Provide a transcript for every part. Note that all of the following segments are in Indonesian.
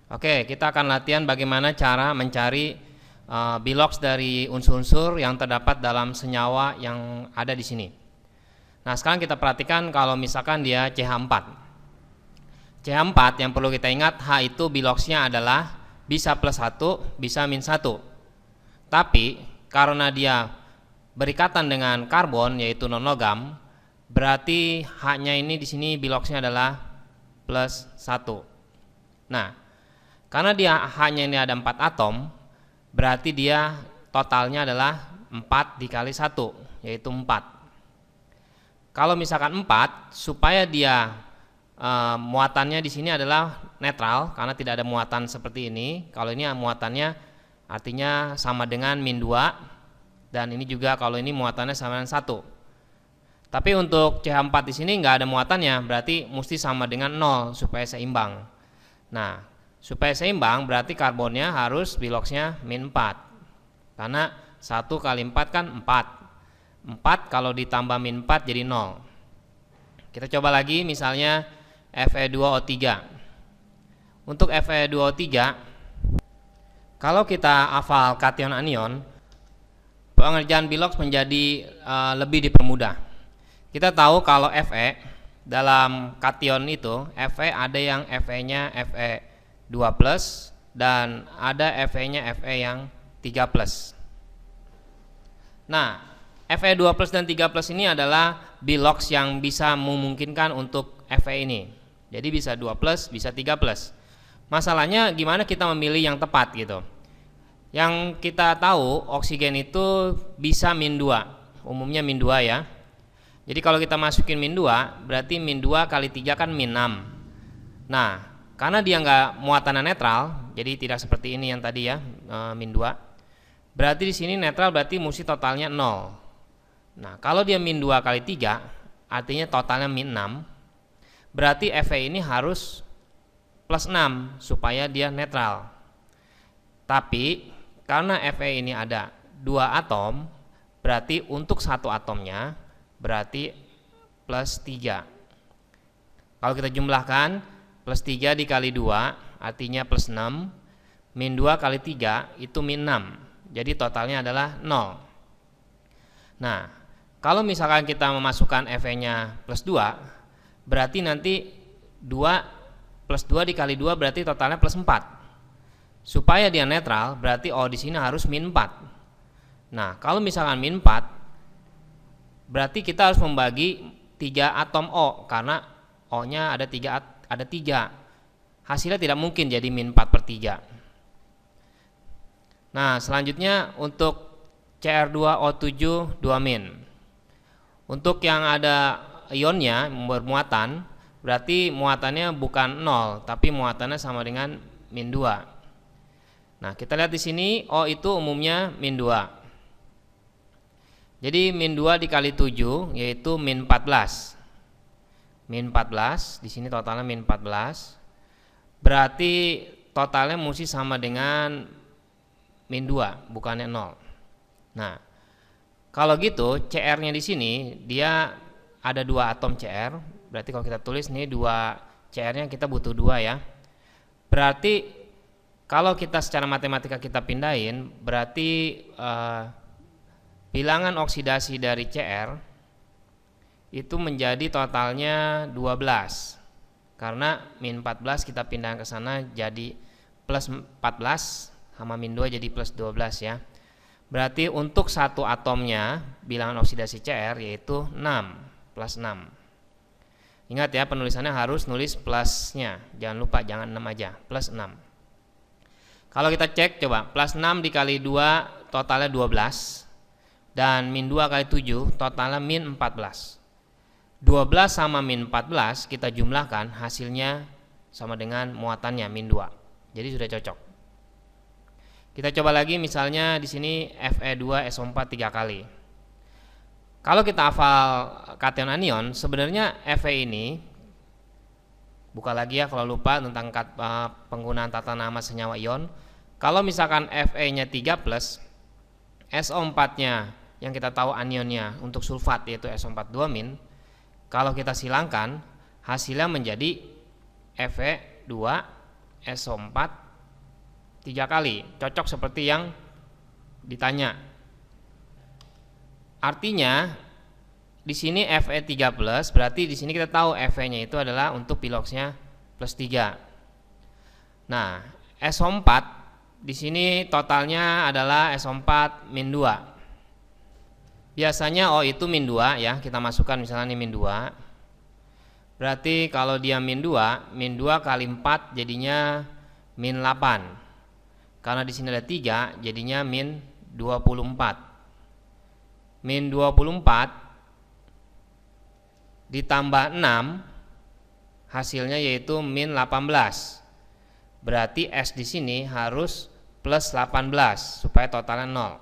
Oke, kita akan latihan bagaimana cara mencari bilox dari unsur-unsur yang terdapat dalam senyawa yang ada di sini. Nah, sekarang kita perhatikan kalau misalkan dia CH4. CH4 yang perlu kita ingat, H itu biloxnya adalah bisa plus 1, bisa min 1. Tapi karena dia berikatan dengan karbon yaitu non-logam, berarti H-nya ini di sini biloxnya adalah plus 1. Nah, karena dia H-nya ini ada 4 atom, berarti dia totalnya adalah 4 dikali 1, yaitu 4. Kalau misalkan 4, supaya dia muatannya di sini adalah netral, karena tidak ada muatan seperti ini. Kalau ini muatannya artinya sama dengan min 2, dan ini juga kalau ini muatannya sama dengan 1. Tapi untuk CH4 di sini nggak ada muatannya, berarti mesti sama dengan 0 supaya seimbang. Nah, supaya seimbang berarti karbonnya harus biloxnya min 4, karena 1 kali 4 kan 4. 4 kalau ditambah min 4 jadi 0. Kita coba lagi misalnya Fe2O3. Untuk Fe2O3, kalau kita hafal kation anion, pengerjaan bilox menjadi lebih dipermudah. Kita tahu kalau Fe dalam kation itu, Fe ada yang Fe-nya Fe2+ dan ada Fe-nya Fe yang 3+. Nah, Fe2+ dan 3+ ini adalah bilox yang bisa memungkinkan untuk Fe ini. Jadi bisa 2+, bisa 3+. Masalahnya gimana kita memilih yang tepat gitu. Yang kita tahu oksigen itu bisa min 2, umumnya min 2 ya. Jadi kalau kita masukin min 2, berarti min 2 kali 3 kan min 6. Nah, karena dia nggak muatannya netral, jadi tidak seperti ini yang tadi ya, min 2. Berarti di sini netral, berarti mesti totalnya 0. Nah, kalau dia min 2 kali 3, artinya totalnya min 6. Berarti Fe ini harus plus 6 supaya dia netral. Tapi karena Fe ini ada 2 atom, berarti untuk satu atomnya berarti plus 3. Kalau kita jumlahkan, plus 3 dikali 2 artinya plus 6, min 2 kali 3 itu min 6. Jadi totalnya adalah 0. Nah, kalau misalkan kita memasukkan Fe-nya plus 2, berarti nanti 2 plus 2 dikali 2 berarti totalnya plus 4. Supaya dia netral, berarti O di sini harus min 4. Nah, kalau misalkan min 4, berarti kita harus membagi 3 atom O, karena O-nya ada 3. Hasilnya tidak mungkin jadi min 4/3. Nah, selanjutnya untuk Cr2O7 2-. Untuk yang ada ionnya bermuatan, berarti muatannya bukan 0, tapi muatannya sama dengan min 2. Nah, kita lihat di sini O itu umumnya min 2. Jadi min 2 dikali 7 yaitu min 14. Min 14, di sini totalnya min 14. Berarti totalnya mesti sama dengan min 2, bukannya 0. Nah, kalau gitu Cr-nya di sini dia ada 2 atom Cr. Berarti kalau kita tulis nih 2 Cr-nya kita butuh 2 ya. Berarti kalau kita secara matematika kita pindahin, berarti bilangan oksidasi dari Cr itu menjadi totalnya 12. Karena min 14 kita pindahkan ke sana jadi plus 14 sama min 2 jadi plus 12 ya. Berarti untuk satu atomnya bilangan oksidasi Cr yaitu 6, plus 6. Ingat ya, penulisannya harus nulis plusnya, jangan lupa, jangan 6 aja, plus 6. Kalau kita cek coba, plus 6 dikali 2 totalnya 12, dan min 2 kali 7 totalnya min 14. 12 sama min 14 kita jumlahkan, hasilnya sama dengan muatannya min 2. Jadi sudah cocok. Kita coba lagi misalnya di sini Fe2SO4 3 kali. Kalau kita hafal kation anion, sebenarnya Fe ini, buka lagi ya kalau lupa tentang penggunaan tata nama senyawa ion. Kalau misalkan Fe-nya 3+, SO4-nya yang kita tahu anionnya untuk sulfat yaitu SO4 2-. Kalau kita silangkan, hasilnya menjadi Fe2 SO4 3 kali, cocok seperti yang ditanya. Artinya di sini Fe 3 plus, berarti di sini kita tahu Fe-nya itu adalah untuk biloxnya plus 3. Nah, SO4 di sini totalnya adalah SO4 min 2. Biasanya O itu min 2 ya, kita masukkan misalnya ini min 2. Berarti kalau dia min 2 kali 4 jadinya min 8. Karena di sini ada 3 jadinya min 24. Min 24 ditambah 6 hasilnya yaitu min 18. Berarti S di sini harus plus 18 supaya totalnya 0.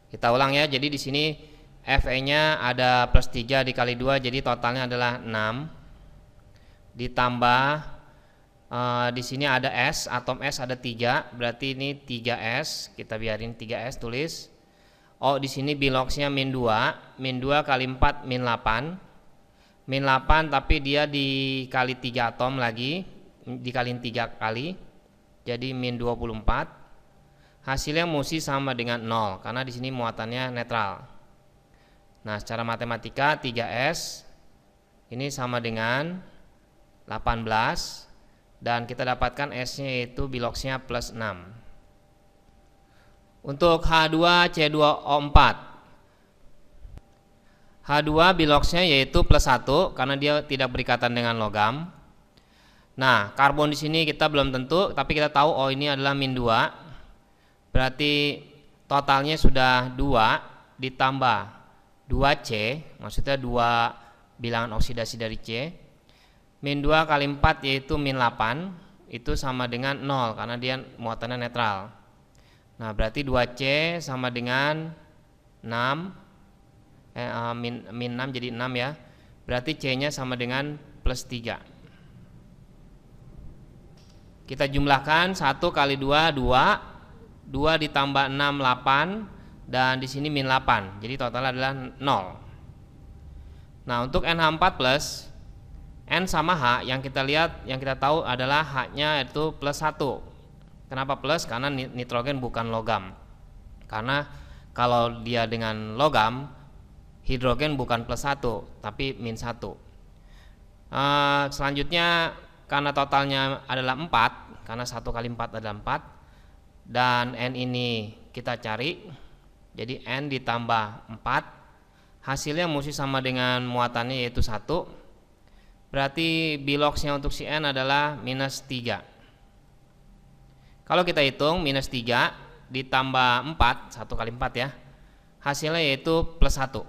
Kita ulang ya. Jadi di sini Fe-nya ada plus 3 dikali 2, jadi totalnya adalah 6. Ditambah di sini ada S, atom S ada 3, berarti ini 3S. Kita biarin 3S tulis. O di sini biloxnya min 2. Min 2 kali 4 min 8. Min 8 tapi dia dikali 3 atom lagi, dikali 3 kali. Jadi min 24. Hasilnya mesti sama dengan 0 karena di sini muatannya netral. Nah, secara matematika 3S ini sama dengan 18 dan kita dapatkan S-nya yaitu biloxnya plus 6. Untuk H2C2O4, H2 biloxnya yaitu plus 1 karena dia tidak berikatan dengan logam. Nah, karbon di sini kita belum tentu, tapi kita tahu O ini adalah min 2. Berarti totalnya sudah 2 ditambah 2C, maksudnya 2 bilangan oksidasi dari C. Min 2 kali 4 yaitu min 8, itu sama dengan 0 karena dia muatannya netral. Nah, berarti 2C sama dengan 6, min 6 jadi 6 ya. Berarti C-nya sama dengan plus 3. Kita jumlahkan 1 kali 2, 2 ditambah 6, 8. Dan di sini min 8, jadi total adalah 0. Nah, untuk NH4+, N sama H yang kita lihat, yang kita tahu adalah H-nya itu plus 1. Kenapa plus? Karena nitrogen bukan logam. Karena kalau dia dengan logam, hidrogen bukan plus 1, tapi min 1. Selanjutnya, karena totalnya adalah 4, karena 1 kali 4 adalah 4, dan N ini kita cari. Jadi N ditambah 4, hasilnya mesti sama dengan muatannya yaitu 1. Berarti biloxnya untuk si N adalah minus 3. Kalau kita hitung minus 3 ditambah 4, 1 kali 4 ya, hasilnya yaitu plus 1.